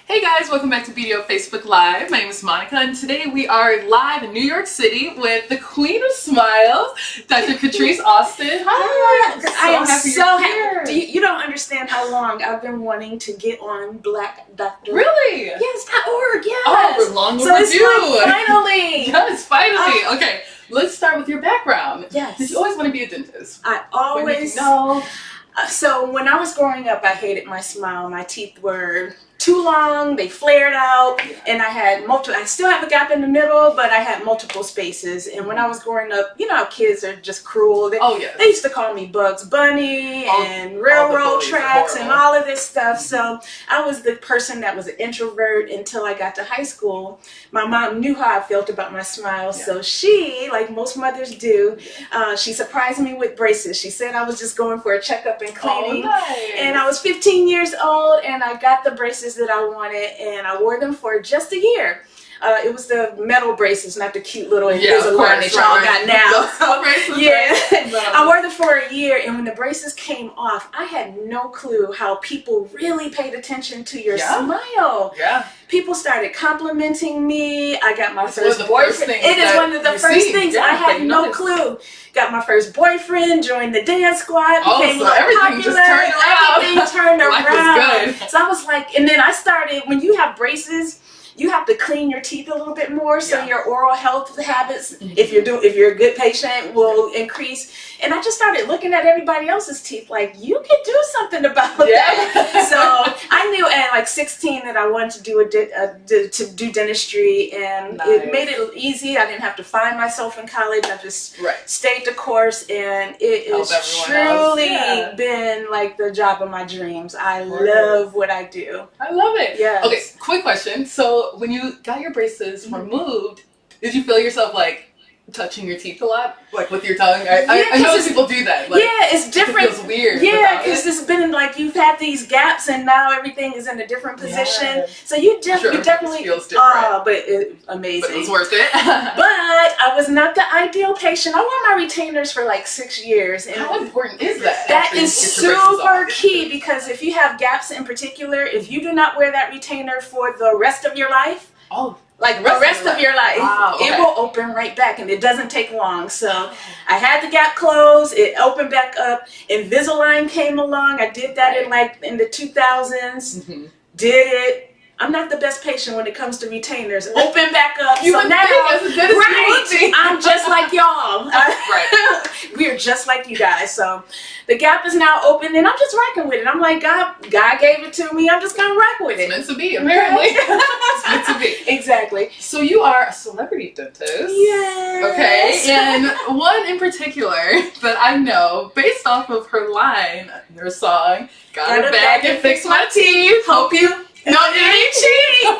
Hey guys, welcome back to BDO Facebook Live. My name is Monica, and today we are live in New York City with the Queen of Smiles, Dr. Catrise Austin. Hi! I am so happy. You don't understand how long I've been wanting to get on Black Doctor. Really? Yes.org, yes. Oh, we're long overdue. So it's like, finally. Yes, finally. Okay, let's start with your background. Yes. Did you always want to be a dentist? I always know. So when I was growing up, I hated my smile. My teeth were too long, they flared out, and I had I still have a gap in the middle, but I had multiple spaces. And when I was growing up, you know how kids are just cruel. They used to call me Bugs Bunny and railroad tracks and all of this stuff. So I was the person that was an introvert until I got to high school. My mom knew how I felt about my smile, so she, like most mothers do, she surprised me with braces. She said I was just going for a checkup and cleaning. And I was 15 years old, and I got the braces that I wanted, and I wore them for just a year. It was the metal braces, not the cute little Invisalign that y'all got now. I wore them for a year, and when the braces came off, I had no clue how people really paid attention to your smile. People started complimenting me. I got my first boyfriend. It is one of the first things. I had no clue. Got my first boyfriend, joined the dance squad, became everything just turned around. Everything turned around. Life was good. So I was like, and then I started, when you have braces, you have to clean your teeth a little bit more, so your oral health habits, if you're a good patient, will increase. And I just started looking at everybody else's teeth like, you could do something about that. So I knew at like 16 that I wanted to do dentistry, and it made it easy. I didn't have to find myself in college. I just stayed the course, and it has truly been like the job of my dreams. I love what I do. I love it. Yes. Okay, quick question. So when you got your braces removed, did you feel yourself like touching your teeth a lot, like with your tongue? I know people do that. Like, it's different. It feels weird. Yeah, because it's been like you've had these gaps, and now everything is in a different position. So you definitely feels different. But it's amazing. But it was worth it. But I was not the ideal patient. I wore my retainers for like 6 years. And how important is that? That is super key, because if you have gaps in particular, if you do not wear that retainer for the rest of your life, like the rest of your life, it will open right back, and it doesn't take long. So I had the gap closed, it opened back up. Invisalign came along. I did that in the 2000s. Did it. I'm not the best patient when it comes to retainers. Open back up. You so now, I'm just like y'all. We are just like you guys. So the gap is now open, and I'm just rocking with it. I'm like, God gave it to me. I'm just gonna rock with it. It's meant to be, apparently. It's meant to be. Exactly. So you are a celebrity dentist. Yes. Okay. And one in particular that I know, based off of her line, her song, got a bag and fix my teeth. Hope you. No, you ain't cheating.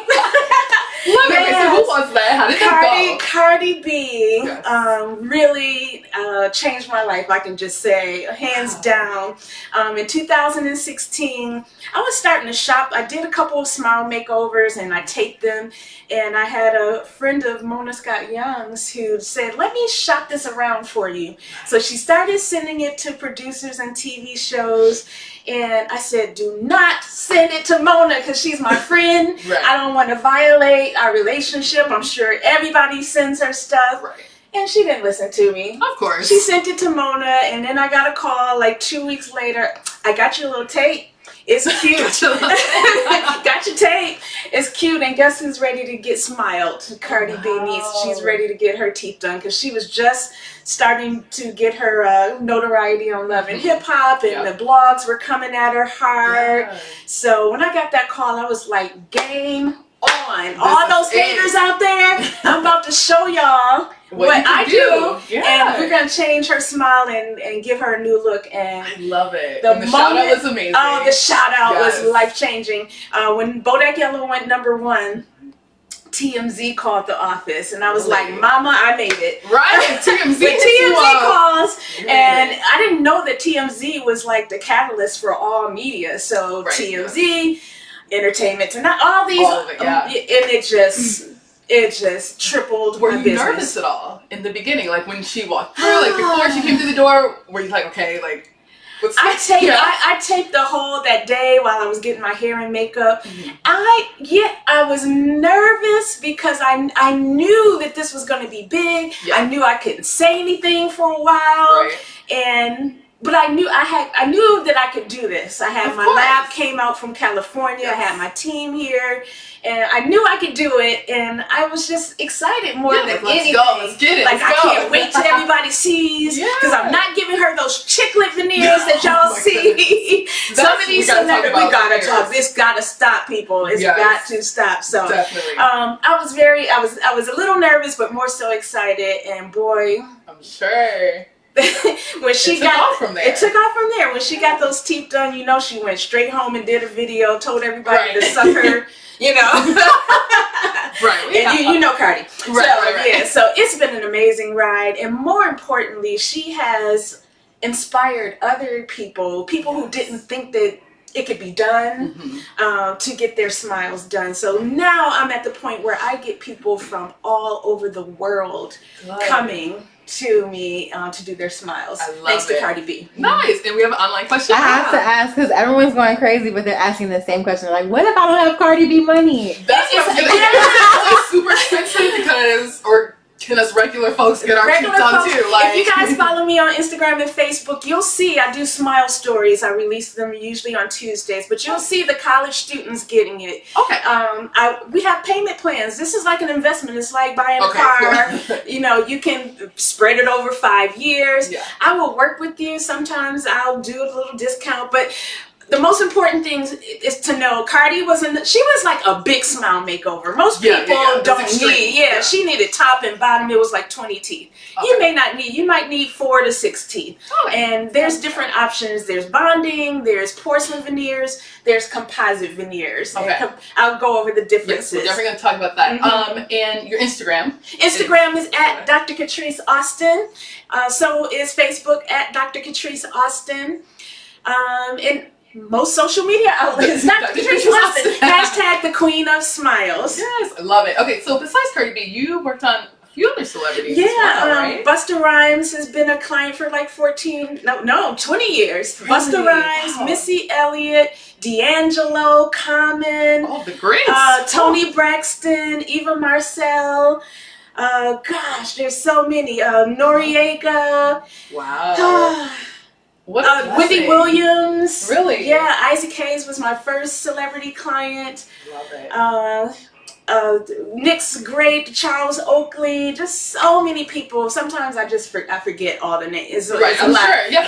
So who was that? How did that go? CardiB really changed my life, I can just say, hands down. In 2016, I was starting to shop. I did a couple of smile makeovers, and I taped them. And I had a friend of Mona Scott Young's who said, let me shop this around for you. So she started sending it to producers and TV shows. And I said, do not send it to Mona, because she's my friend. I don't want to violate our relationship. I'm sure everybody sends her stuff. And she didn't listen to me. Of course. She sent it to Mona, and then I got a call like 2 weeks later. I got your little tape. It's cute. Got your tape. It's cute. And guess who's ready to get smiled? CardiB she's ready to get her teeth done, because she was just starting to get her notoriety on Love and Hip Hop, and the blogs were coming at her hard. So when I got that call, I was like, game on. All those haters out there, I'm about to show y'all what I do, and we're gonna change her smile and give her a new look. And I love it. The shout out was amazing. Oh, the shout out was life changing. When Bodak Yellow went #1, TMZ called the office, and I was like, Mama, I made it. TMZ calls, and I didn't know that TMZ was like the catalyst for all media. So TMZ, Entertainment Tonight, all these, and it just tripled my business. Were you nervous at all in the beginning? Like when she walked through, like before she came through the door, were you like, okay, like I taped the whole that day while I was getting my hair and makeup. I was nervous because I knew that this was going to be big. I knew I couldn't say anything for a while, but I knew that I could do this. I had my lab came out from California. I had my team here, and I knew I could do it. And I was just excited more than anything. Let's get it. Like I can't wait till everybody sees, because I'm not giving her those chiclet veneers that y'all see. Some of these celebrities, we gotta talk. This gotta stop, people. It's got to stop. So I was a little nervous, but more so excited. And boy, I'm sure. When she got off from there. It took off from there. When she got those teeth done, you know, she went straight home and did a video, told everybody to suck her, you know. And you know Cardi. Yeah, so it's been an amazing ride, and more importantly, she has inspired other people who didn't think that it could be done, to get their smiles done. So now I'm at the point where I get people from all over the world coming to me to do their smiles. Thanks to CardiB. Nice. And we have an online question. I have to ask, because everyone's going crazy, but they're asking the same question. Like, what if I don't have CardiB money? That's what I'm it's super expensive can us regular folks get our teeth done too? Like, if you guys follow me on Instagram and Facebook, you'll see I do smile stories. I release them usually on Tuesdays, but you'll see the college students getting it. We have payment plans. This is like an investment. It's like buying a car. You know, you can spread it over 5 years. I will work with you. Sometimes I'll do a little discount, but the most important thing is to know Cardi she was like a big smile makeover. Most people don't need, she needed top and bottom. It was like 20 teeth. You might need 4 to 6 teeth. And there's different options. There's bonding, there's porcelain veneers, there's composite veneers. I'll go over the differences. We're definitely going to talk about that. And your Instagram? Instagram is at Dr. Catrise Austin. So is Facebook at Dr. Catrise Austin. And most social media outlets. Dr. Catrise Austin. Hashtag the Queen of Smiles. Yes, I love it. Okay, so besides CardiB, you worked on a few other celebrities as well, right? Busta Rhymes has been a client for like 20 years. Really? Busta Rhymes, Missy Elliott, D'Angelo, Common. Oh, the greats. Tony Braxton, Eva Marcel. Gosh, there's so many. Noriega. Wow. Wendy Williams. Really? Yeah, Isaac Hayes was my first celebrity client. Love it. Nick's great, Charles Oakley, just so many people. Sometimes I forget all the names. Right, I'm sure. Yeah.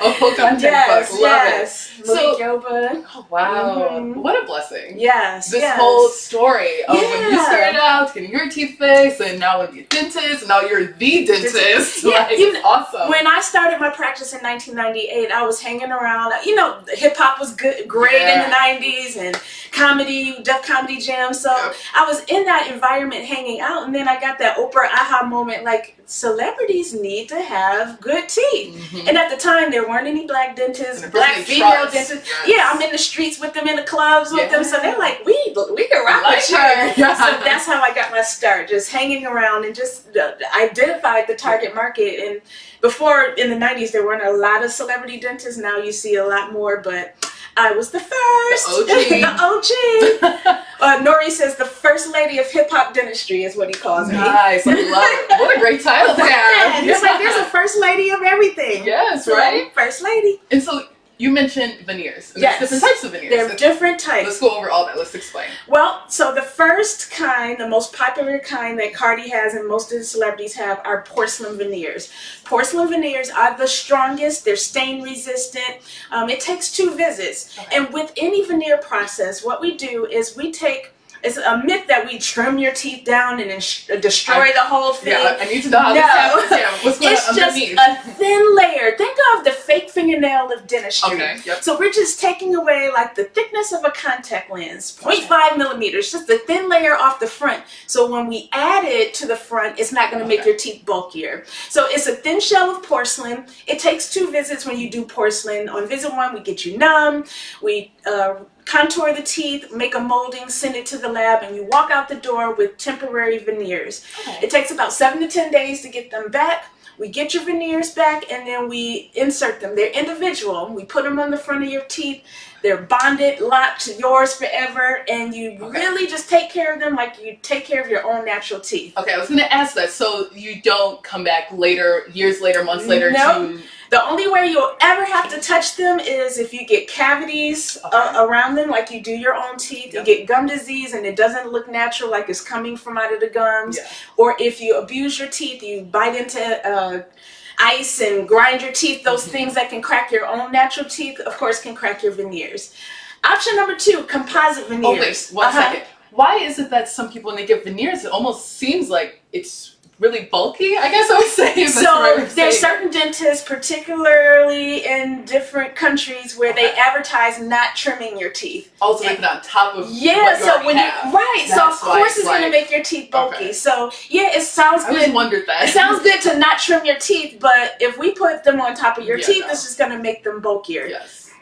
Love it. Malik Yoba. Oh, wow. What a blessing. Yes. This whole story of when you started out getting your teeth fixed, and now when you're a dentist, and now you're the dentist. It's awesome. When I started my practice in 1998, I was hanging around. You know, hip hop was great in the 90s, and comedy, Def Comedy Jam. So I was in that environment hanging out, and then I got that Oprah aha moment, like, celebrities need to have good teeth. And at the time, there weren't any black dentists, black female dentists. I'm in the streets with them, in the clubs with them, so they're like, we can rock with her. So that's how I got my start, just hanging around and just identified the target market. And before, in the 90s, there weren't a lot of celebrity dentists. Now you see a lot more, but I was the first. The OG. Nori says the first lady of hip hop dentistry is what he calls me. Nice. I love it. What a great title to have. It's like there's a first lady of everything. Yes, right? First lady. And so you mentioned veneers. There's different types of veneers. There are different types. Let's go over all that. Let's explain. Well, so the first kind, the most popular kind that Cardi has and most of the celebrities have are porcelain veneers. Porcelain veneers are the strongest. They're stain resistant. It takes 2 visits. And with any veneer process, what we do is we take It's a myth that we trim your teeth down and destroy the whole thing. Yeah, I need to know how this happens. Yeah, what's going it's underneath? Just a thin layer. Think of the fake fingernail of dentistry. Okay, yep. So we're just taking away like the thickness of a contact lens, 0.5 millimeters, just a thin layer off the front. So when we add it to the front, it's not going to make your teeth bulkier. So it's a thin shell of porcelain. It takes 2 visits when you do porcelain. On visit 1, we get you numb. We contour the teeth, make a molding, send it to the lab, and you walk out the door with temporary veneers. Okay. It takes about 7 to 10 days to get them back. We get your veneers back and then we insert them. They're individual. We put them on the front of your teeth. They're bonded, locked, yours forever, and you really just take care of them like you take care of your own natural teeth. Okay, I was going to ask that. So you don't come back later, years later, months later to... The only way you'll ever have to touch them is if you get cavities around them, like you do your own teeth. You get gum disease and it doesn't look natural, like it's coming from out of the gums. Or if you abuse your teeth, you bite into ice and grind your teeth, those things that can crack your own natural teeth, of course, can crack your veneers. Option number 2, composite veneers. Oh, wait, one second. Why is it that some people, when they get veneers, it almost seems like it's really bulky, I guess I would say. So there's certain dentists, particularly in different countries, where they advertise not trimming your teeth. Also, like on top of so when so of course it's going to make your teeth bulky. So yeah, it sounds good. I always wondered that. It sounds good to not trim your teeth, but if we put them on top of your teeth, it's just going to make them bulkier.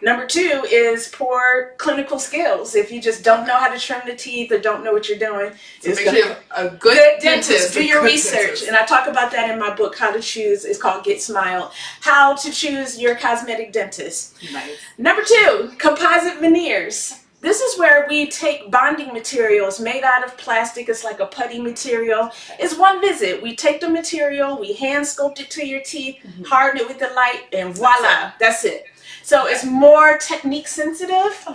Number 2 is poor clinical skills. If you just don't know how to trim the teeth or don't know what you're doing, so make sure you have a good dentist. Do your research. And I talk about that in my book, How to Choose. It's called Get Smiled. How to choose your cosmetic dentist. Nice. Number 2, composite veneers. This is where we take bonding materials made out of plastic. It's like a putty material. It's one visit. We take the material, we hand sculpt it to your teeth, harden it with the light, and voila, that's it. So it's more technique sensitive.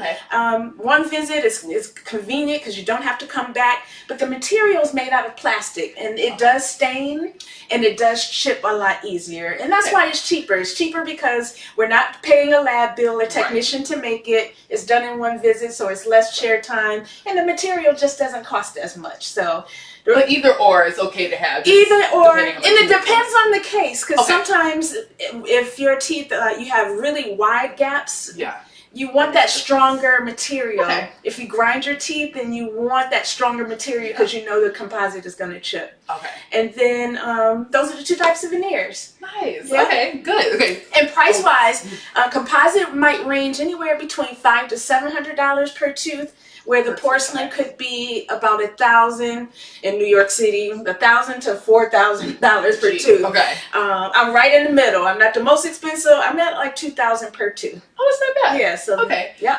One visit is convenient because you don't have to come back, but the material is made out of plastic and it does stain and it does chip a lot easier. And that's why it's cheaper. It's cheaper because we're not paying a lab bill or technician to make it. It's done in one visit, so it's less chair time, and the material just doesn't cost as much. So but either or is okay to have. Either or, and it depends on the case, because sometimes if your teeth, you have really wide gaps, you want that stronger material. If you grind your teeth, then you want that stronger material because you know the composite is going to chip. And then those are the 2 types of veneers. Nice. Okay, good. Okay. And price-wise, composite might range anywhere between $500 to $700 per tooth, where the porcelain could be about $1,000 in New York City, $1,000 to $4,000 per tooth. I'm right in the middle. I'm not the most expensive. I'm at like $2,000 per tooth. Oh, it's not bad. Yeah. So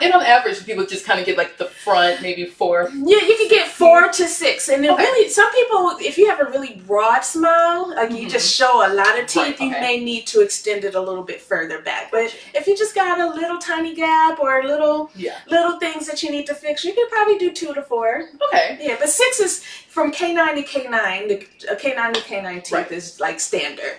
And on average, people just kind of get like the front, maybe 4. Yeah, you can get 4 to 6, and then really, some people, if you have a really broad smile, like you just show a lot of teeth, you may need to extend it a little bit further back. But if you just got a little tiny gap or little things that you need to fix, you can probably do 2 to 4. Yeah, but 6 is from K9 to K9. The K9 to K9 teeth is like standard.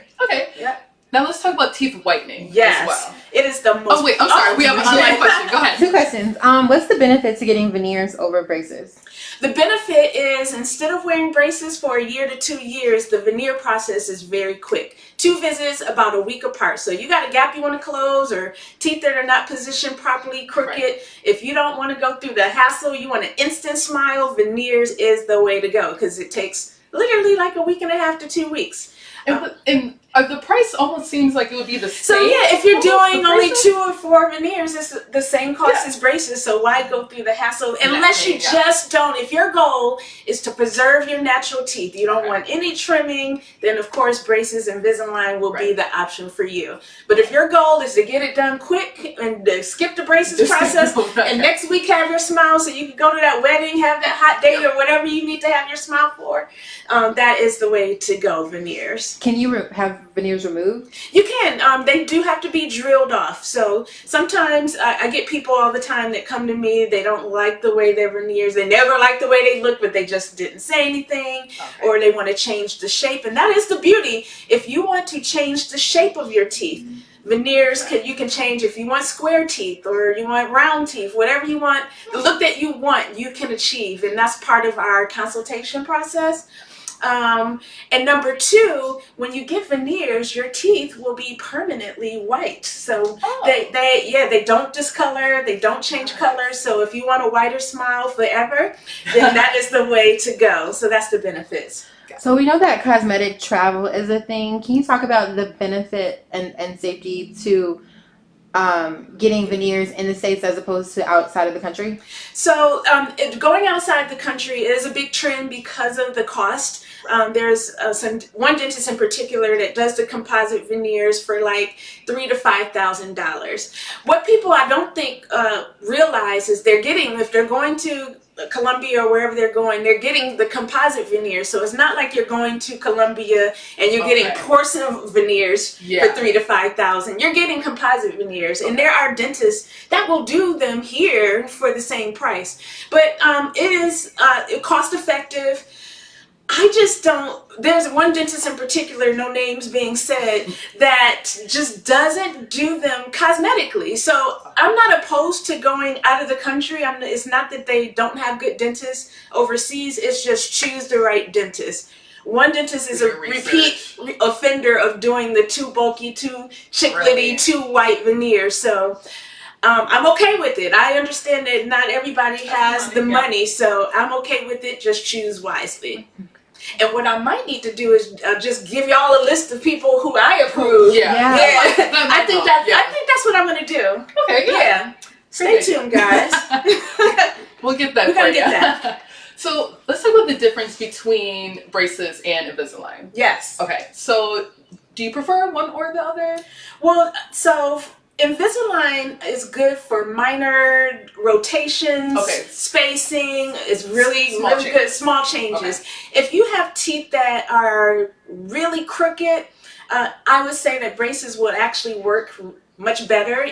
Now let's talk about teeth whitening as well. It is the most... Oh wait, I'm sorry. We have an online question. Go ahead. 2 questions. What's the benefit to getting veneers over braces? The benefit is, instead of wearing braces for 1 year to 2 years, the veneer process is very quick. 2 visits, about a week apart. So you got a gap you want to close, or teeth that are not positioned properly, crooked. If you don't want to go through the hassle, you want an instant smile, veneers is the way to go, because it takes literally like a week and a half to 2 weeks. And the price almost seems like it would be the same. So yeah, if you're doing only 2 or 4 veneers, it's the same cost as braces. So why go through the hassle? Unless you just don't. If your goal is to preserve your natural teeth, you don't want any trimming, then of course braces and Invisalign will be the option for you. But if your goal is to get it done quick and skip the braces process, and next week have your smile so you can go to that wedding, have that hot date, or whatever you need to have your smile for, that is the way to go, veneers. Can you have veneers removed? You can. They do have to be drilled off. So sometimes I get people all the time that come to me, they don't like the way their veneers, they never like the way they look, but they just didn't say anything, or they want to change the shape. And that is the beauty. If you want to change the shape of your teeth, veneers, you can change. If you want square teeth or you want round teeth, whatever you want, the look that you want, you can achieve. And that's part of our consultation process. And number 2, when you get veneers, your teeth will be permanently white. So they don't discolor, they don't change color. So if you want a whiter smile forever, then that is the way to go. So that's the benefits. So we know that cosmetic travel is a thing. Can you talk about the benefit and safety to getting veneers in the States as opposed to outside of the country? So going outside the country is a big trend because of the cost. There's one dentist in particular that does the composite veneers for like $3,000 to $5,000. What people I don't think realize is they're getting, if they're going to Colombia or wherever they're going, they're getting the composite veneers. So it's not like you're going to Colombia and you're getting porcelain veneers for $3,000 to $5,000. You're getting composite veneers, and there are dentists that will do them here for the same price. But it is cost effective. I just don't, there's one dentist in particular, no names being said, that just doesn't do them cosmetically. So I'm not opposed to going out of the country. It's not that they don't have good dentists overseas, it's just choose the right dentist. One dentist is a repeat offender of doing the too bulky, too chiclety, too white veneers. So I'm okay with it. I understand that not everybody has the money, so I'm okay with it. Just choose wisely. And what I might need to do is just give y'all a list of people who I approve. I think that's what I'm going to do. Okay, yeah. Stay tuned, guys. We'll get that. We're going to get that. So let's talk about the difference between braces and Invisalign. Yes. Okay. So do you prefer one or the other? Well, so Invisalign is good for minor rotations, spacing. It's really good. Small changes. If you have teeth that are really crooked, I would say that braces would actually work much better.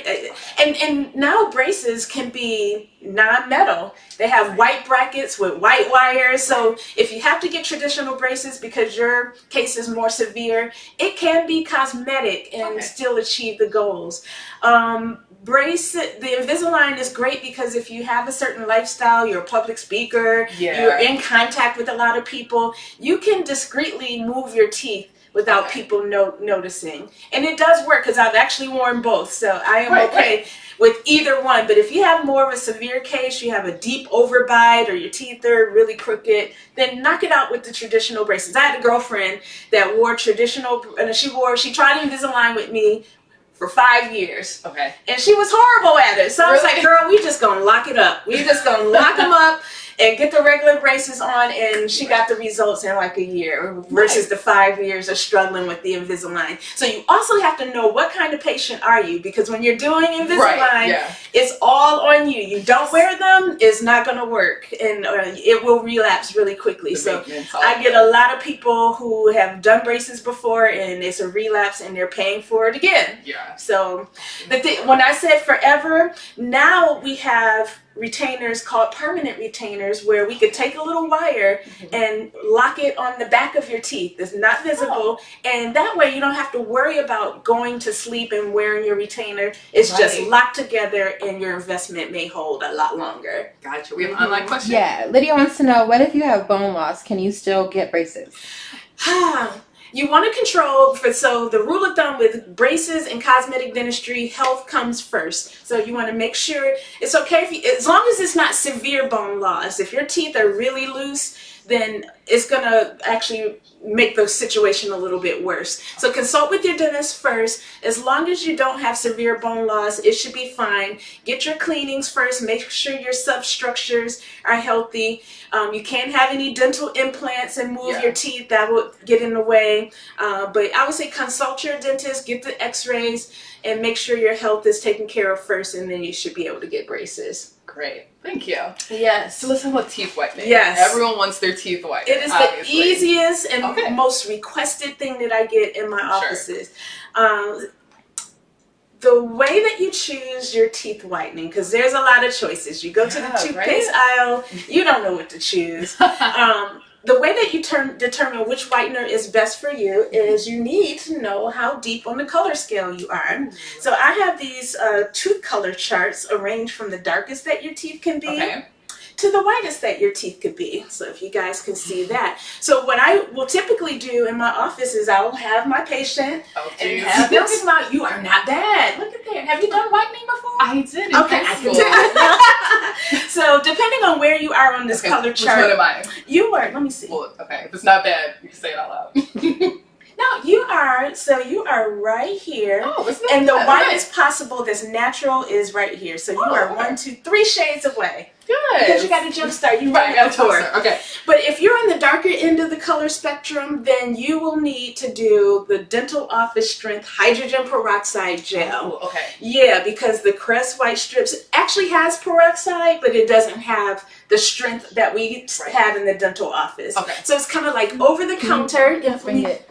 And now braces can be non-metal. They have white brackets with white wires. So if you have to get traditional braces because your case is more severe, it can be cosmetic and still achieve the goals. The Invisalign is great because if you have a certain lifestyle, you're a public speaker, you're in contact with a lot of people, you can discreetly move your teeth without people noticing. And it does work because I've actually worn both, so I am okay with either one. But if you have more of a severe case, you have a deep overbite or your teeth are really crooked, then knock it out with the traditional braces. I had a girlfriend that wore traditional, and she tried Invisalign with me for 5 years. And she was horrible at it. So I was like, girl, we just gonna lock it up. We just gonna lock them up and get the regular braces on, and she got the results in like a year versus the 5 years of struggling with the Invisalign. So you also have to know what kind of patient are you, because when you're doing Invisalign, it's all on you. You don't wear them, it's not going to work, and it will relapse really quickly. So I get a lot of people who have done braces before and it's a relapse and they're paying for it again. So when I said forever, now we have retainers called permanent retainers where we could take a little wire and lock it on the back of your teeth. It's not visible, and that way you don't have to worry about going to sleep and wearing your retainer. It's just locked together, and your investment may hold a lot longer. Gotcha. We have an online question. Yeah, Lydia wants to know, what if you have bone loss? Can you still get braces? You want to control, so the rule of thumb with braces and cosmetic dentistry, health comes first. So you want to make sure it's okay if as long as it's not severe bone loss. If your teeth are really loose, then it's going to actually make the situation a little bit worse. So consult with your dentist first. As long as you don't have severe bone loss, it should be fine. Get your cleanings first. Make sure your substructures are healthy. You can't have any dental implants and move your teeth. That would get in the way. But I would say consult your dentist, get the x-rays, and make sure your health is taken care of first, and then you should be able to get braces. Great. Thank you. Yes. So let's talk about teeth whitening. Yes. Everyone wants their teeth whitened. It is the easiest and most requested thing that I get in my offices. The way that you choose your teeth whitening, because there's a lot of choices. You go to the toothpaste aisle, you don't know what to choose. The way that you determine which whitener is best for you is you need to know how deep on the color scale you are. So I have these tooth color charts arranged from the darkest that your teeth can be to the whitest that your teeth could be. So if you guys can see that. So what I will typically do in my office is I'll have my patient and have them smile. You are not bad. Look at that. Have you done whitening before? I did. Okay, I can do. So depending on where you are on this color chart. Which one am I? You are, let me see. Well, okay, if it's not bad, you can say it out loud. No, you are right here. Oh, isn't and the that whitest possible that's natural is right here. So you are okay. 1, 2, 3 shades away. Good. Because you got to jumpstart. You right, got to tour. Okay. But if you're on the darker end of the color spectrum, then you will need to do the Dental Office Strength Hydrogen Peroxide Gel. Oh, okay. Yeah, because the Crest White Strips actually has peroxide, but it doesn't have the strength that we have in the dental office. Okay. So it's kind of like over the counter. Bring it.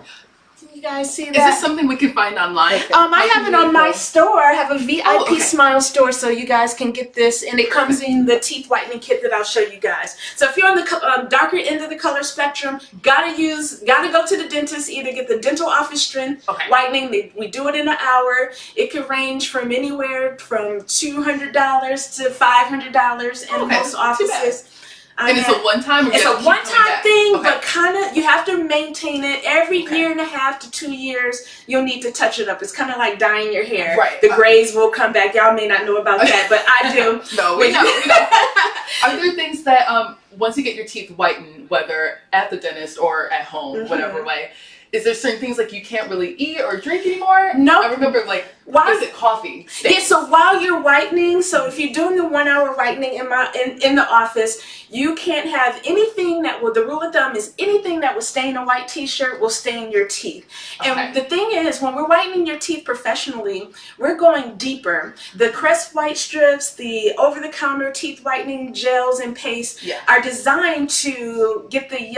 You guys see that? Is this something we can find online? I have it on my store. I have a VIP okay. Smile store, so you guys can get this, and it comes in the teeth whitening kit that I'll show you guys. So if you're on the darker end of the color spectrum, gotta go to the dentist. Either get the Dental Office Strength whitening. We do it in an hour. It could range from anywhere from $200 to $500 in most offices. And it's a one-time? It's a one-time thing, but kind of, you have to maintain it. Every year and a half to 2 years, you'll need to touch it up. It's kind of like dyeing your hair. Right. The grays will come back. Y'all may not know about that, but I do. No, we know. Are there things that, once you get your teeth whitened, whether at the dentist or at home, whatever way, is there certain things like you can't really eat or drink anymore? No. I remember like, is it coffee? Yeah, so while you're whitening, so if you're doing the 1 hour whitening in the office, you can't have anything that will, the rule of thumb is anything that will stain a white t-shirt will stain your teeth. And the thing is, when we're whitening your teeth professionally, we're going deeper. The Crest White Strips, the over-the-counter teeth whitening gels and pastes are designed to get the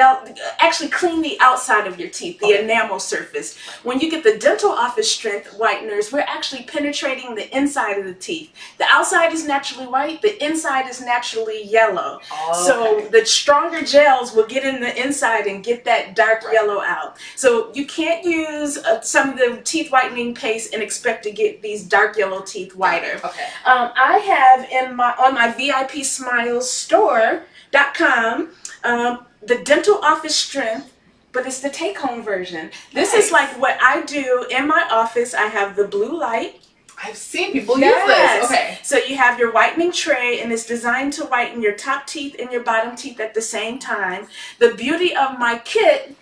actually clean the outside of your teeth, the enamel surface. When you get the Dental Office Strength whiteners, we're actually penetrating the inside of the teeth. The outside is naturally white, the inside is naturally yellow. So the stronger gels will get in the inside and get that dark yellow out. So you can't use some of the teeth whitening paste and expect to get these dark yellow teeth whiter. I have on my VIP Smiles store.com the Dental Office Strength, but it's the take-home version. This is like what I do in my office. I have the blue light. I've seen people use this. Okay. So you have your whitening tray, and it's designed to whiten your top teeth and your bottom teeth at the same time. The beauty of my kit,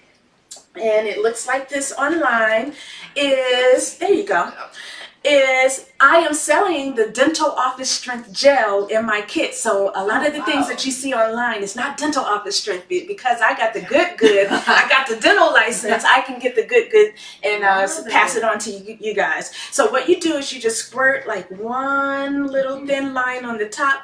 and it looks like this online, is, there you go, is I am selling the Dental Office Strength Gel in my kit. So a lot of the things that you see online is not Dental Office Strength, because I got the good, I got the dental license, I can get the good and pass it on to you guys. So what you do is you just squirt like one little thin line on the top,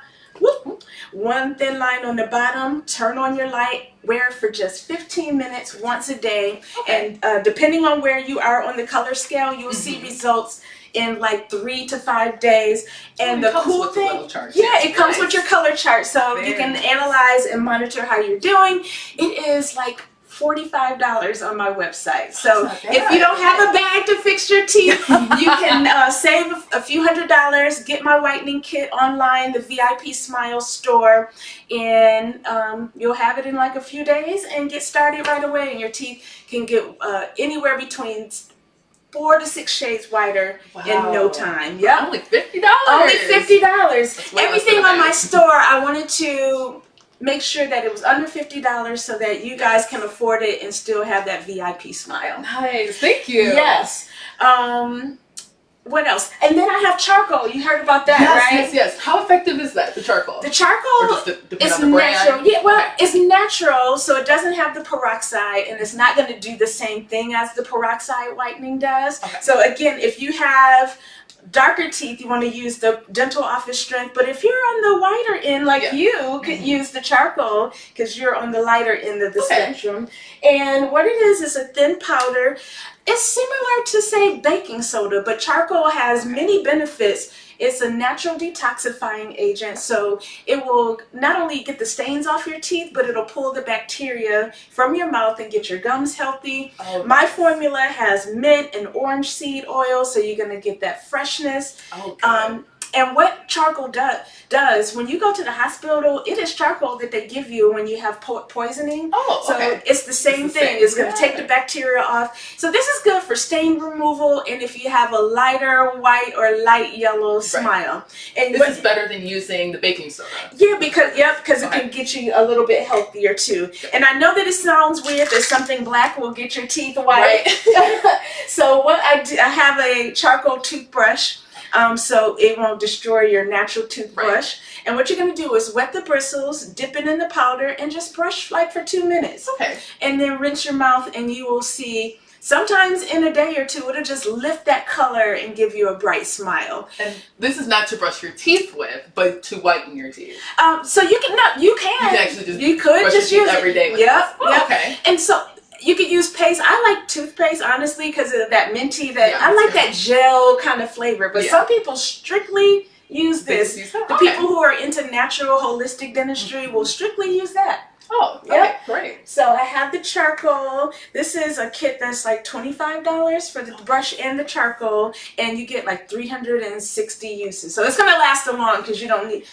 one thin line on the bottom, turn on your light, wear it for just 15 minutes once a day, and depending on where you are on the color scale, you'll see results in like 3 to 5 days. And the cool thing, it comes with your color chart, so you can analyze and monitor how you're doing. It is like $45 on my website. So if you don't have a bag to fix your teeth, you can save a few $100s, get my whitening kit online, the VIP Smile store, and you'll have it in like a few days and get started right away, and your teeth can get anywhere between 4 to 6 shades whiter in no time. Yeah, only $50. Only $50. Everything on my store, I wanted to make sure that it was under $50 so that you guys can afford it and still have that VIP smile. Nice, thank you. Yes. What else? And then I have charcoal. You heard about that, right? Yes. How effective is that, the charcoal? The charcoal is natural. Yeah, well, it's natural, so it doesn't have the peroxide, and it's not going to do the same thing as the peroxide whitening does. So again, if you have darker teeth, you want to use the Dental Office Strength, but if you're on the whiter end, like you could use the charcoal because you're on the lighter end of the spectrum. And what it is a thin powder. It's similar to, say, baking soda, but charcoal has many benefits. It's a natural detoxifying agent, so it will not only get the stains off your teeth, but it'll pull the bacteria from your mouth and get your gums healthy. My formula has mint and orange seed oil, so you're going to get that freshness. And what charcoal does, when you go to the hospital, it is charcoal that they give you when you have poisoning. Oh, okay. So it's the same thing. It's going to take the bacteria off. So this is good for stain removal and if you have a lighter white or light yellow smile. And this is better than using the baking soda. Yeah, because it can get you a little bit healthier too. And I know that it sounds weird that something black will get your teeth white. Right. So what I do, I have a charcoal toothbrush. So it won't destroy your natural toothbrush. Right. And what you're going to do is wet the bristles, dip it in the powder, and just brush like for 2 minutes. Okay. And then rinse your mouth, and you will see, sometimes in a day or two, it'll just lift that color and give you a bright smile. And this is not to brush your teeth with, but to whiten your teeth. So you can actually just brush use your teeth every day with Yep. this. Oh, okay. And so you could use paste. I like toothpaste, honestly, because of that minty, I like that gel kind of flavor. But some people strictly use this. The people who are into natural, holistic dentistry will strictly use that. Oh, okay, great. So I have the charcoal. This is a kit that's like $25 for the brush and the charcoal, and you get like 360 uses. So it's gonna last a long because you don't need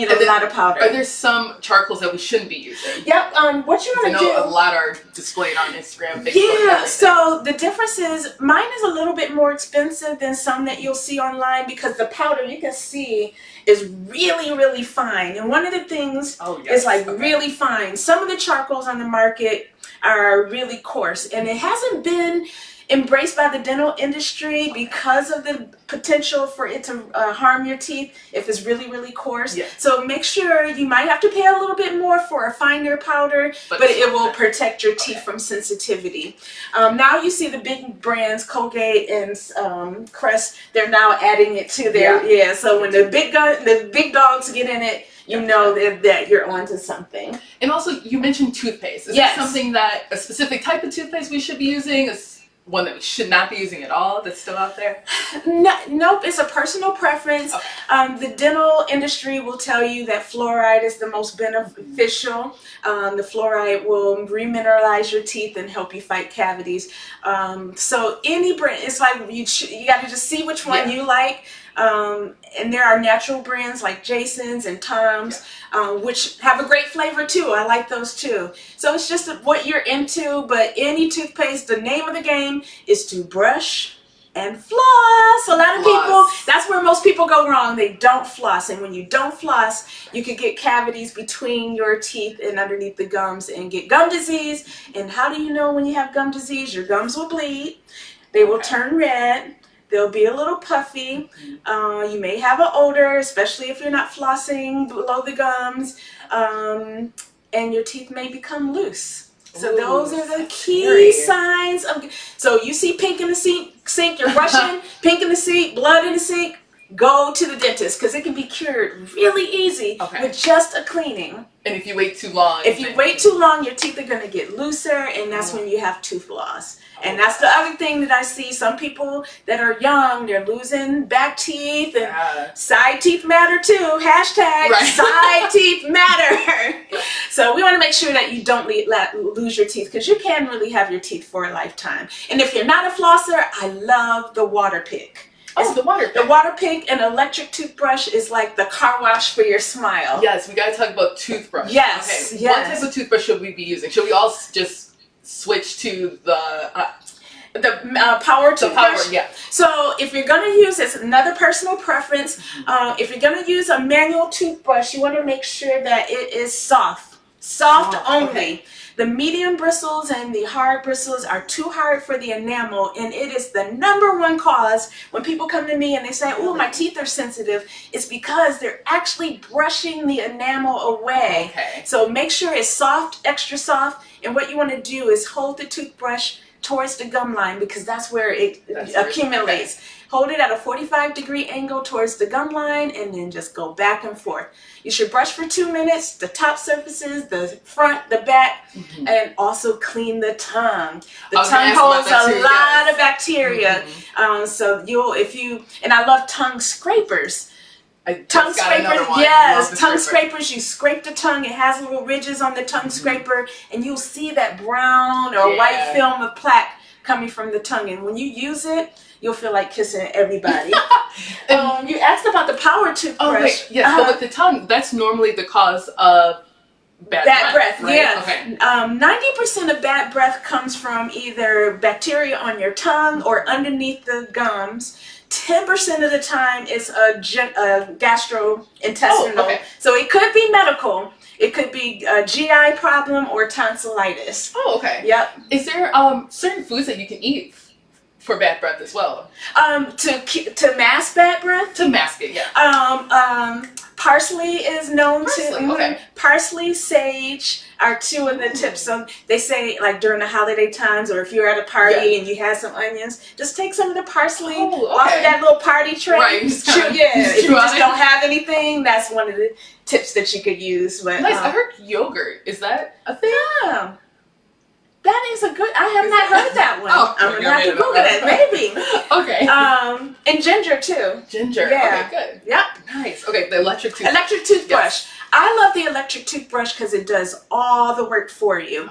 a lot of powder. Are there some charcoals that we shouldn't be using? Yep. What you want to do? I know a lot are displayed on Instagram, Facebook. Yeah. So the difference is mine is a little bit more expensive than some that you'll see online because the powder you can see is really, really fine. And one of the things is like really fine. Some of the charcoals on the market are really coarse, and it hasn't been embraced by the dental industry because of the potential for it to harm your teeth if it's really, really coarse. Yeah. So make sure you might have to pay a little bit more for a finer powder, but it will protect your teeth from sensitivity. Now you see the big brands, Colgate and Crest, they're now adding it to their, so when the big dogs get in it, you know that you're onto something. And also, you mentioned toothpaste. Is there something that, a specific type of toothpaste we should be using? One that we should not be using at all that's still out there? Nope, it's a personal preference. The dental industry will tell you that fluoride is the most beneficial. The fluoride will remineralize your teeth and help you fight cavities. So any brand, it's like you got to just see which one you like. And there are natural brands like Jason's and Tom's, which have a great flavor too. I like those too. So it's just what you're into, but any toothpaste, the name of the game is to brush and floss. A lot of people, that's where most people go wrong. They don't floss. And when you don't floss, you can get cavities between your teeth and underneath the gums and get gum disease. And how do you know when you have gum disease? Your gums will bleed. They will turn red. They'll be a little puffy. You may have an odor, especially if you're not flossing below the gums. And your teeth may become loose. So those are the key signs of. So you see pink in the sink, you're brushing, pink in the sink, blood in the sink, go to the dentist because it can be cured really easy with just a cleaning. And if you wait too long? If you wait too long, your teeth are going to get looser, and that's when you have tooth loss. And that's the other thing that I see. Some people that are young, they're losing back teeth, and side teeth matter too. Hashtag side teeth matter. So we want to make sure that you don't lose your teeth, because you can really have your teeth for a lifetime. And if you're not a flosser, I love the water pick. Oh, the water pick. The water pick, an electric toothbrush, is like the car wash for your smile. Yes, we gotta talk about toothbrush. Yes, okay. What type of toothbrush should we be using? Should we all just switch to the power toothbrush? Yeah. So if you're gonna use, it's another personal preference. If you're gonna use a manual toothbrush, you want to make sure that it is soft only. Okay. The medium bristles and the hard bristles are too hard for the enamel, and it is the #1 cause when people come to me and they say, oh, my teeth are sensitive. It's because they're actually brushing the enamel away. Okay. So make sure it's soft, extra soft, and what you want to do is hold the toothbrush towards the gum line, because that's where it accumulates. Okay. Hold it at a 45-degree angle towards the gum line, and then just go back and forth. You should brush for 2 minutes, the top surfaces, the front, the back, and also clean the tongue. The tongue holds a lot of bacteria. So and I love tongue scrapers. Tongue scrapers, yes, tongue scrapers. You scrape the tongue, it has little ridges on the tongue scraper, and you'll see that brown or white film of plaque coming from the tongue. And when you use it, you'll feel like kissing everybody. You asked about the power toothbrush. Oh, wait, yes, but with the tongue, that's normally the cause of bad breath, right? Yeah. Okay. 90% of bad breath comes from either bacteria on your tongue or underneath the gums. 10% of the time it's a gastrointestinal. Oh, okay. So it could be medical. It could be a GI problem or tonsillitis. Oh, okay. Yep. Is there certain foods that you can eat for bad breath as well? To mask bad breath? To mask it, yeah. Parsley is known to. Okay. Parsley, sage are two of the tips. So they say, like during the holiday times, or if you're at a party and you have some onions, just take some of the parsley off of that little party tray. Right. If you just don't have anything, that's one of the tips that you could use. But nice. I heard yogurt. Is that a thing? Yeah. That is a good. I have not heard that one. Oh, I'm gonna have to Google that, maybe. Okay. And ginger too. Ginger. Yeah. Okay, good. Yep. Nice. Okay, the electric toothbrush. Electric toothbrush. Yes. I love the electric toothbrush because it does all the work for you.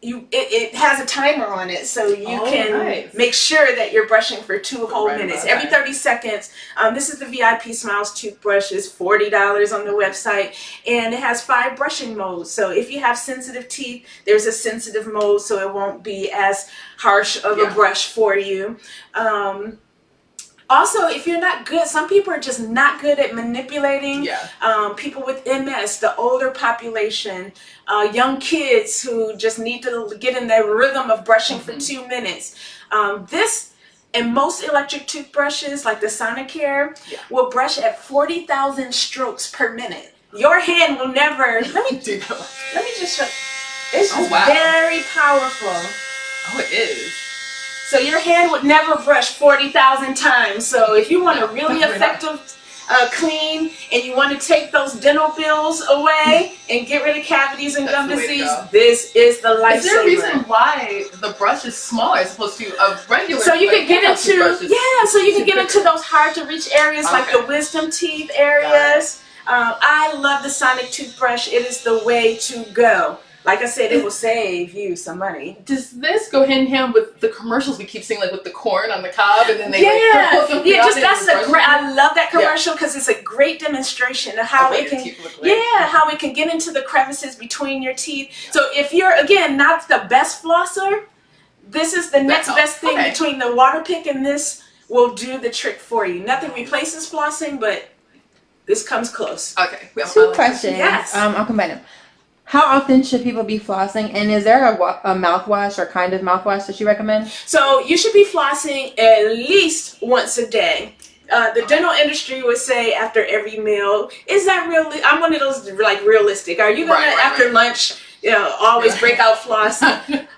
It has a timer on it, so you can make sure that you're brushing for 2 whole minutes. Every 30 seconds. This is the VIP Smiles toothbrush. It's $40 on the website, and it has 5 brushing modes. So if you have sensitive teeth, there's a sensitive mode, so it won't be as harsh of a brush for you. Also, if you're not good, some people are just not good at manipulating. People with MS, the older population, young kids who just need to get in their rhythm of brushing for 2 minutes. This and most electric toothbrushes, like the Sonicare, will brush at 40,000 strokes per minute. Your hand will never. Let me do that. Let me just show. It's very powerful. Oh, it is. So your hand would never brush 40,000 times. So if you want a really effective clean and you want to take those dental bills away and get rid of cavities and gum disease, this is the lifesaver. Is there a reason why the brush is smaller as opposed to a regular? So you can get into so you can get into those hard to reach areas like the wisdom teeth areas. I love the Sonic toothbrush. It is the way to go. Like I said, it will save you some money. Does this go hand in hand with the commercials we keep seeing, like with the corn on the cob, and then they I love that commercial because it's a great demonstration of how it can how it can get into the crevices between your teeth. So if you're again not the best flosser, this is the next best thing between the water pick and this will do the trick for you. Nothing replaces flossing, but this comes close. Okay. 2 questions. Yes. I'll combine them. How often should people be flossing? And is there a mouthwash or kind of mouthwash that you recommend? So you should be flossing at least once a day. The dental industry would say after every meal. Is that really? I'm one of those like realistic. Are you gonna after lunch? Always break out floss.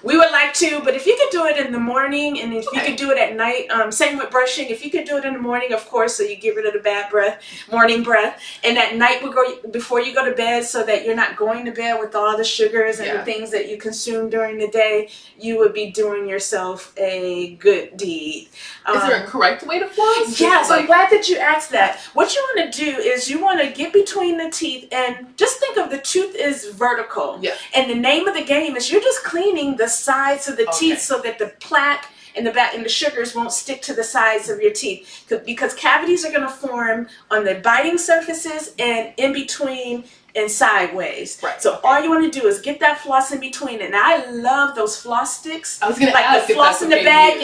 We would like to, but if you could do it in the morning and if you could do it at night, same with brushing. If you could do it in the morning, of course, so you get rid of the bad breath, morning breath, and at night before you go to bed, so that you're not going to bed with all the sugars and the things that you consume during the day, you would be doing yourself a good deed. Is there a correct way to floss? Yes, I'm glad that you asked that. What you want to do is you want to get between the teeth and just think of the tooth is vertical. Yeah. And the name of the game is you're just cleaning the sides of the teeth so that the plaque and the sugars won't stick to the sides of your teeth. Because cavities are going to form on the biting surfaces and in between and sideways. Right. So all you want to do is get that floss in between. And I love those floss sticks. I was going to ask the floss in the bag.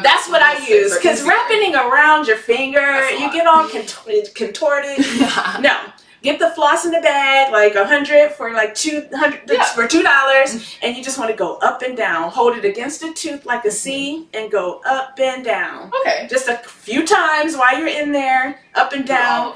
That's what I use. Because wrapping around your finger, you get all contorted. No. Get the floss in the bag, like 100 for like for $2, and you just want to go up and down. Hold it against the tooth like a C and go up and down. Okay. Just a few times while you're in there, up and down.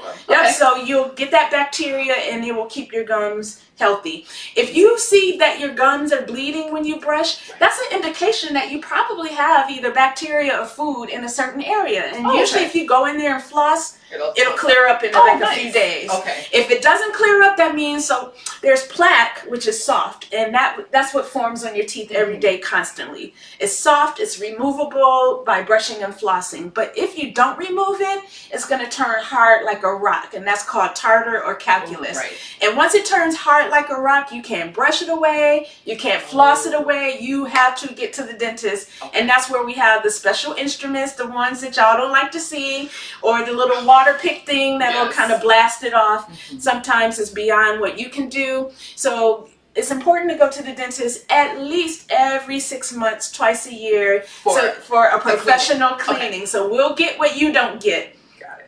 So you'll get that bacteria and it will keep your gums healthy. If you see that your gums are bleeding when you brush, that's an indication that you probably have either bacteria or food in a certain area. And usually if you go in there and floss, It'll clear up in like a few days. Okay. If it doesn't clear up, that means so there's plaque, which is soft, and that's what forms on your teeth every day constantly. It's soft, it's removable by brushing and flossing. But if you don't remove it, it's going to turn hard like a rock, and that's called tartar or calculus. Right. And once it turns hard like a rock, you can't brush it away, you can't floss it away. You have to get to the dentist, and that's where we have the special instruments, the ones that y'all don't like to see, or the little water pick thing that'll kind of blast it off. Sometimes it's beyond what you can do. So it's important to go to the dentist at least every 6 months, twice a year for a professional cleaning. Okay. So we'll get what you don't get. Got it.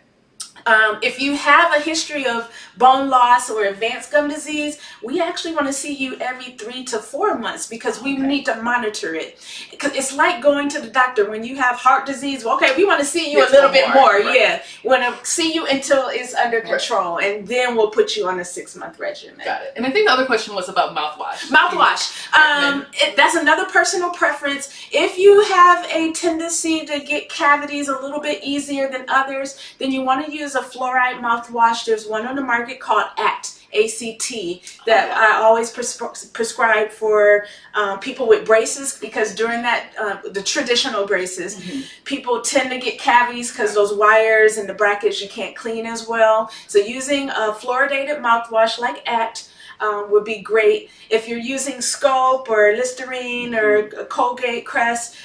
If you have a history of bone loss or advanced gum disease, we actually want to see you every 3 to 4 months because we need to monitor it. It's like going to the doctor when you have heart disease. Well, okay, we want to see you a little bit more. Right. Yeah, we want to see you until it's under control, and then we'll put you on a 6-month regimen. Got it. And I think the other question was about mouthwash. Mouthwash. That's another personal preference. If you have a tendency to get cavities a little bit easier than others, then you want to use a fluoride mouthwash. There's one on the market called ACT that I always prescribe for people with braces, because during that the traditional braces, people tend to get cavities because those wires and the brackets you can't clean as well. So using a fluoridated mouthwash like ACT would be great. If you're using Scope or Listerine or Colgate Crest,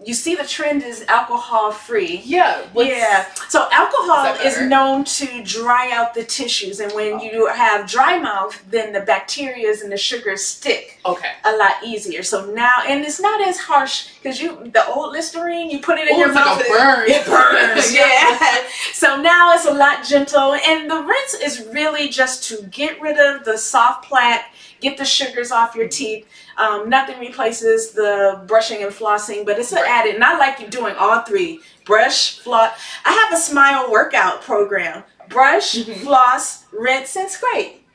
you see the trend is alcohol free. Yeah. So alcohol is known to dry out the tissues, and when you have dry mouth, then the bacteria and the sugars stick a lot easier. So now, and it's not as harsh because the old Listerine, you put it in your mouth, it burns. So now it's a lot gentle, and the rinse is really just to get rid of the soft plaque, get the sugars off your teeth. Nothing replaces the brushing and flossing, but it's an added. And I like you doing all three: brush, floss. I have a smile workout program: brush, floss, rinse, and scrape.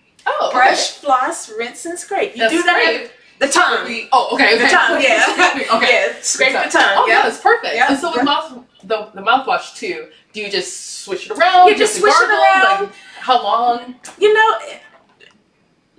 Brush, floss, rinse, and scrape. You do that. The tongue. The tongue. Scrape the tongue. That's perfect. And so with the mouthwash too, do you just swish it around? You just swish it around. Like, how long?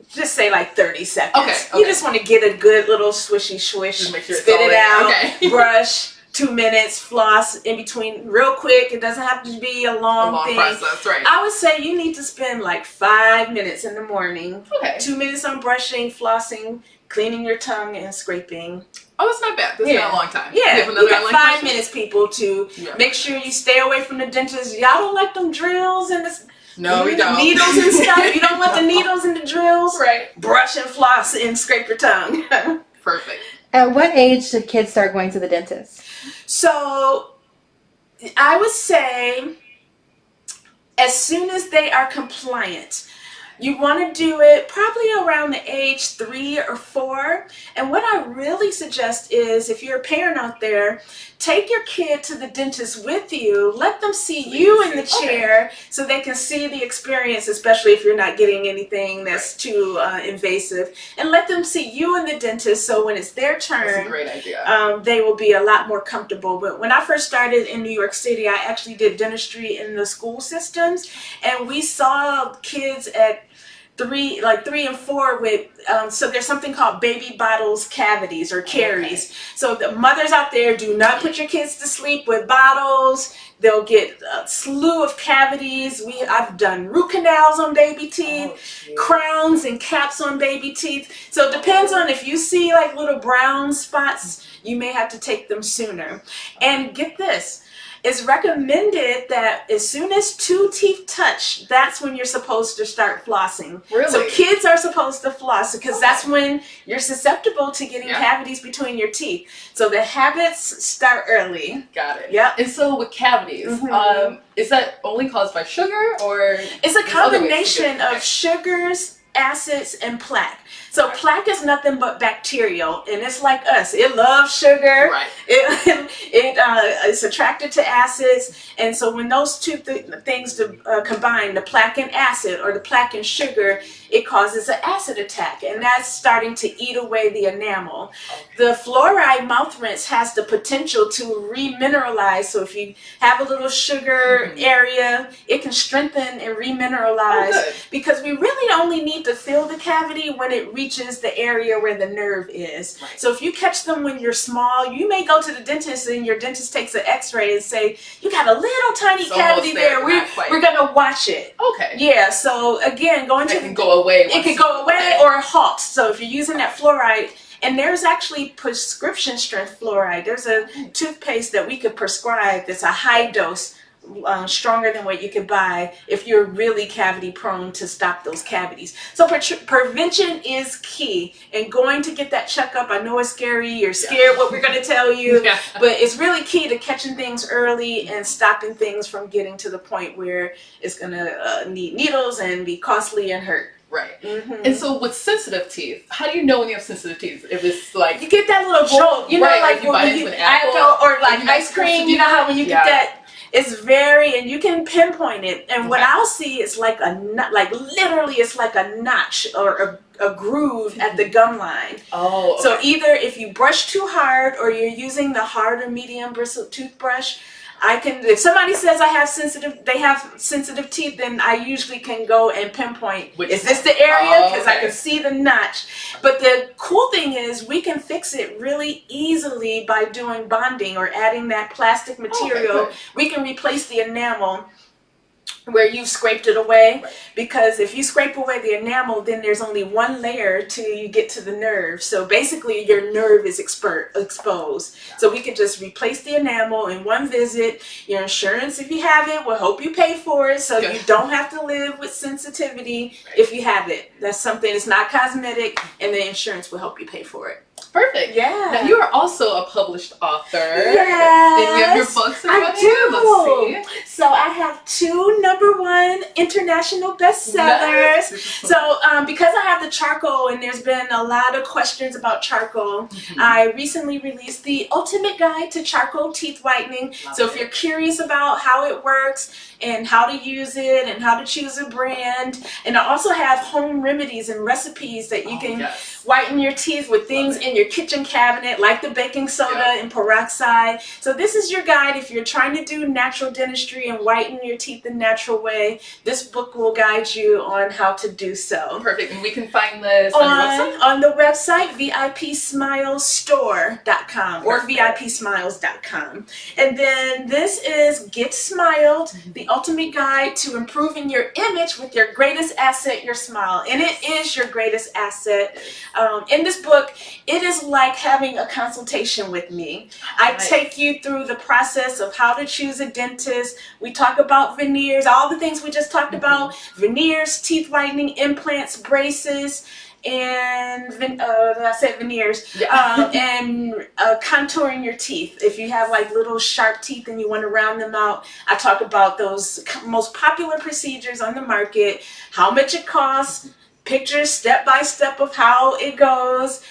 Just say like 30 seconds. You just want to get a good little swishy swish, just make sure spit it out, brush, 2 minutes, floss in between real quick. It doesn't have to be a long thing. Process, right. I would say you need to spend like 5 minutes in the morning, 2 minutes on brushing, flossing, cleaning your tongue, and scraping. Oh, that's not bad. That's not a long time. Yeah, you got 5 minutes, people, to make sure you stay away from the dentist. Y'all don't like them drills and this. No, we don't. Needles and stuff. You don't want the needles and the drills. Right. Brush and floss and scrape your tongue. Perfect. At what age should kids start going to the dentist? So, I would say as soon as they are compliant. You want to do it probably around the age 3 or 4. And what I really suggest is, if you're a parent out there, take your kid to the dentist with you. Let them see you in the chair so they can see the experience, especially if you're not getting anything that's too invasive. And let them see you in the dentist so when it's their turn, that's a great idea. They will be a lot more comfortable. But when I first started in New York City, I actually did dentistry in the school systems, and we saw kids at 3 and 4 with so there's something called baby bottles cavities or caries. So the mothers out there, do not put your kids to sleep with bottles. They'll get a slew of cavities. I've done root canals on baby teeth, crowns and caps on baby teeth. So it depends on if you see like little brown spots, you may have to take them sooner. And get this. It's recommended that as soon as 2 teeth touch, that's when you're supposed to start flossing. Really? So kids are supposed to floss because that's when you're susceptible to getting cavities between your teeth. So the habits start early. Got it. Yeah. And so with cavities, is that only caused by sugar, or it's a combination of sugars acids, and plaque. So plaque is nothing but bacterial, and it's like us. It loves sugar. Right. It's attracted to acids, and so when those two things combine, the plaque and acid, or the plaque and sugar, it causes an acid attack, and that's starting to eat away the enamel. The fluoride mouth rinse has the potential to remineralize. So if you have a little sugar area, it can strengthen and remineralize, because we really only need to fill the cavity when it reaches the area where the nerve is. Right. So if you catch them when you're small, you may go to the dentist and your dentist takes an x-ray and say, you got a little tiny cavity there. We're going to watch it. Okay. Yeah, so again, going to... It can go away. It can go away or halt. So if you're using that fluoride, and there's actually prescription strength fluoride. There's a toothpaste that we could prescribe that's a high dose, stronger than what you could buy if you're really cavity prone, to stop those cavities. So prevention is key, and going to get that checkup. I know it's scary. You're scared what we're going to tell you, but it's really key to catching things early and stopping things from getting to the point where it's going to need needles and be costly and hurt. Right. And so with sensitive teeth, how do you know when you have sensitive teeth? If it's like... You get that little jolt, you know, like you bite into an apple, or like ice cream, you know how when you get that, it's very, and you can pinpoint it. And what I'll see is like a nut, like literally it's like a notch or a groove at the gum line. Oh, okay. So either if you brush too hard, or you're using the hard or medium bristle toothbrush, I can, if somebody says they have sensitive teeth, then I usually can go and pinpoint, is this the area? Because I can see the notch. But the cool thing is we can fix it really easily by doing bonding or adding that plastic material. We can replace the enamel where you've scraped it away, because if you scrape away the enamel, then there's only one layer till you get to the nerve. So basically your nerve is exposed. So we can just replace the enamel in one visit. Your insurance, if you have it, will help you pay for it, so you don't have to live with sensitivity if you have it. That's something that's not cosmetic, and the insurance will help you pay for it. Perfect. Yeah. Now you are also a published author. Yes. And you have your books in front of I you. do. Let's see. So I have 2 #1 international bestsellers. Nice. So because I have the charcoal, and there's been a lot of questions about charcoal, I recently released the Ultimate Guide to Charcoal Teeth Whitening. So if you're curious about how it works and how to use it and how to choose a brand, and I also have home remedies and recipes that you can whiten your teeth with things in your kitchen cabinet, like the baking soda and peroxide. So this is your guide if you're trying to do natural dentistry and whiten your teeth the natural way. This book will guide you on how to do so. Perfect. And we can find this on your website? On the website, VIPSmilesStore.com or VIPSmiles.com. And then this is Get Smiled, the ultimate guide to improving your image with your greatest asset, your smile. And it is your greatest asset. In this book, it is like having a consultation with me. I take you through the process of how to choose a dentist. We talk about veneers, all the things we just talked about, veneers, teeth whitening, implants, braces, and I said veneers, and contouring your teeth. If you have like little sharp teeth and you want to round them out, I talk about those most popular procedures on the market, how much it costs, pictures step by step of how it goes,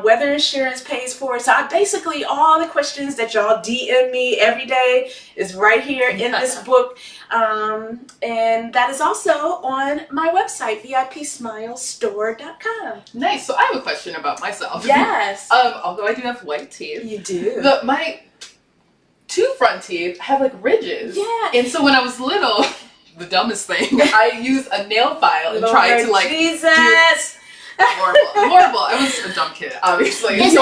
whether insurance pays for it. So basically all the questions that y'all DM me every day is right here in this book. And that is also on my website, VIPSmilesStore.com. Nice. So I have a question about myself. Yes. Although I do have white teeth. You do. My 2 front teeth have like ridges. Yeah. And so when I was little, the dumbest thing, I used a nail file and tried to like Jesus. Horrible. I was a dumb kid, obviously. It's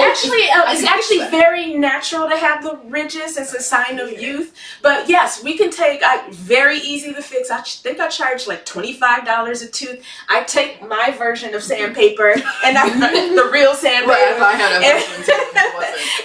actually very natural to have the ridges. It's a sign of youth. But yes, we can take, very easy to fix. I think I charge like $25 a tooth. I take my version of sandpaper, and the real sandpaper. I had a version too.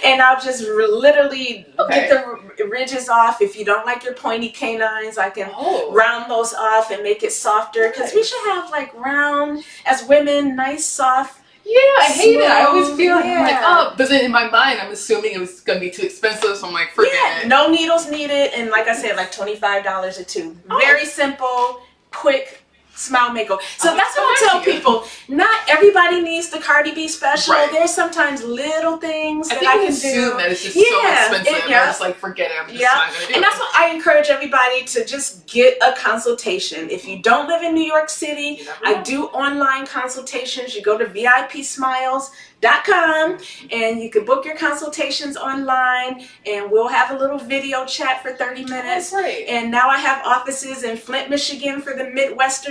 And I'll just literally get the ridges off. If you don't like your pointy canines, I can round those off and make it softer. Because we should have like round, as women, nice, soft. Yeah, I hate it. I always feel like, I'm like, oh, but then in my mind, I'm assuming it was going to be too expensive, so I'm like, forget it. No needles needed, and like I said, like $25 a tooth. Very simple, quick, smile makeover. So that's what I tell people. Not everybody needs the CardiB special. Right. There's sometimes little things that I think can assume do. that it's just so expensive. Yeah. I just like forget it. I'm just not gonna do and that's what I encourage everybody to just get a consultation. If you don't live in New York City, I do online consultations. You go to VIPsmiles.com and you can book your consultations online, and we'll have a little video chat for 30 minutes. And now I have offices in Flint, Michigan for the Midwest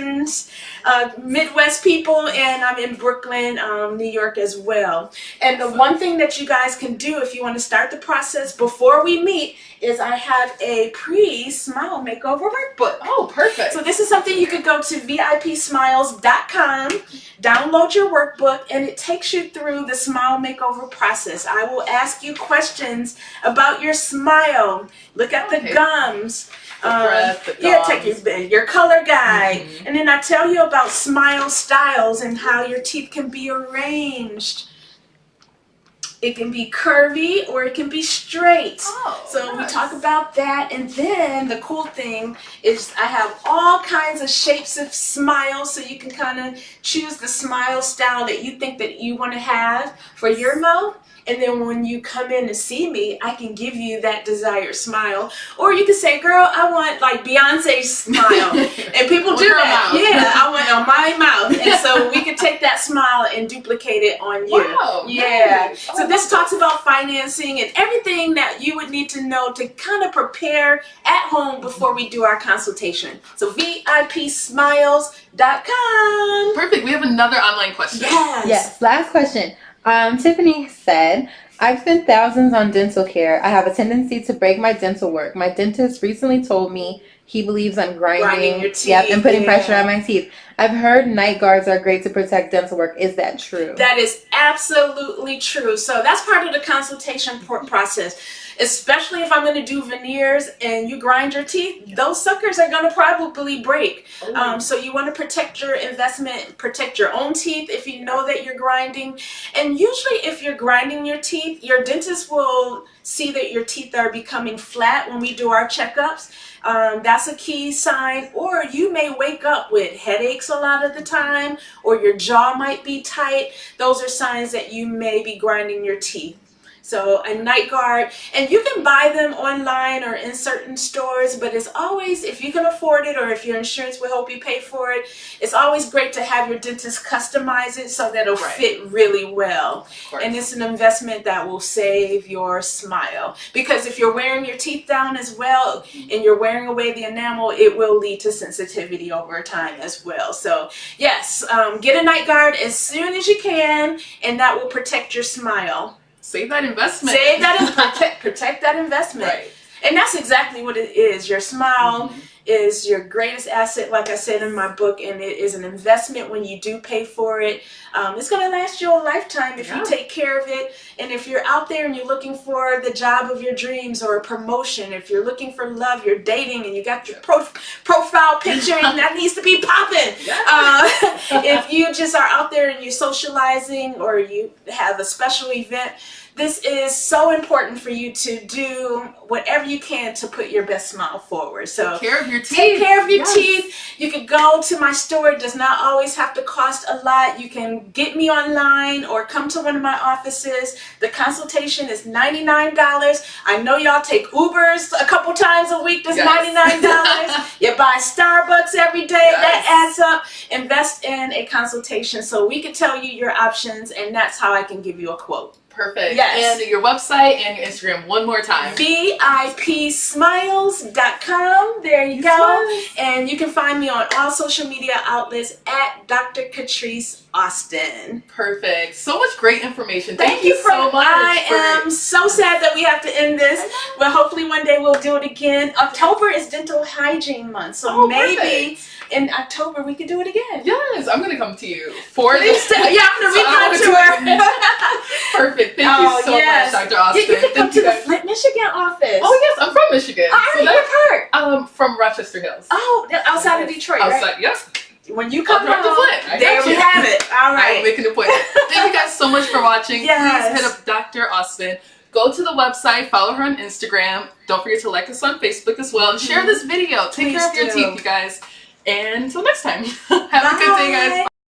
people, and I'm in Brooklyn, New York as well. And the one thing that you guys can do if you want to start the process before we meet is I have a pre-smile makeover workbook. Oh, perfect. So this is something you could go to VIPsmiles.com, download your workbook, and it takes you through the smile makeover process. I will ask you questions about your smile. Look at the gums. The breath, the take your color guide. And then I tell you about smile styles and how your teeth can be arranged. It can be curvy or it can be straight. We talk about that. And then the cool thing is I have all kinds of shapes of smiles, so you can kind of choose the smile style that you think that you want to have for your mouth. And then when you come in to see me, I can give you that desired smile. Or you can say, girl, I want like Beyonce's smile. And people do that. Yeah, I want on my mouth. And so we can take that smile and duplicate it on you. Wow. Yeah. So this talks about financing and everything that you would need to know to kind of prepare at home before we do our consultation. So VIPsmiles.com. Perfect. We have another online question. Yes. Last question. Tiffany said, I've spent thousands on dental care. I have a tendency to break my dental work. My dentist recently told me he believes I'm grinding your teeth, and putting pressure on my teeth. I've heard night guards are great to protect dental work. Is that true? That is absolutely true. So that's part of the consultation process. Especially if I'm going to do veneers and you grind your teeth, those suckers are going to probably break. So you want to protect your investment, protect your own teeth if you know that you're grinding. And usually if you're grinding your teeth, your dentist will see that your teeth are becoming flat when we do our checkups. That's a key sign. Or you may wake up with headaches a lot of the time, or your jaw might be tight. Those are signs that you may be grinding your teeth. So a night guard, and you can buy them online or in certain stores, but it's always, if you can afford it or if your insurance will help you pay for it, it's always great to have your dentist customize it so that it'll fit really well. And it's an investment that will save your smile. Because if you're wearing your teeth down as well and you're wearing away the enamel, it will lead to sensitivity over time as well. So yes, get a night guard as soon as you can, and that will protect your smile. Save that investment. Save that and protect that investment. And that's exactly what it is. Your smile is your greatest asset, like I said in my book, and it is an investment when you do pay for it. It's going to last you a lifetime if you take care of it. And if you're out there and you're looking for the job of your dreams or a promotion, if you're looking for love, you're dating and you got your profile picture and that needs to be popping. If you just are out there and you're socializing or you have a special event, this is so important for you to do whatever you can to put your best smile forward. So take care of your teeth. Take care of your teeth. You can go to my store. It does not always have to cost a lot. You can get me online or come to one of my offices. The consultation is $99. I know y'all take Ubers a couple times a week. That's $99. You buy Starbucks every day. That adds up. Invest in a consultation so we can tell you your options, and that's how I can give you a quote. Perfect. Yes. And your website and your Instagram one more time. VIPsmiles.com. There you go. And you can find me on all social media outlets at Dr. Catrise Austin. Perfect. So much great information. Thank you so much. I am so sad that we have to end this, but hopefully one day we'll do it again. October is dental hygiene month, so maybe in October we could do it again. Yes, I'm going to come to you for this. I'm going to read my tour. Perfect. Thank you so much, Dr. Austin. You can come to the Flint, Michigan office. Oh, yes. I'm from Michigan. What part? From Rochester Hills. Oh, outside of Detroit, right? Yes. When you come to Flint, there we have it. All right. I'll make an appointment. Thank you guys so much for watching. Please hit up Dr. Austin. Go to the website, follow her on Instagram. Don't forget to like us on Facebook as well. And share this video. Take care of your teeth, you guys. And until next time, have a good day, guys.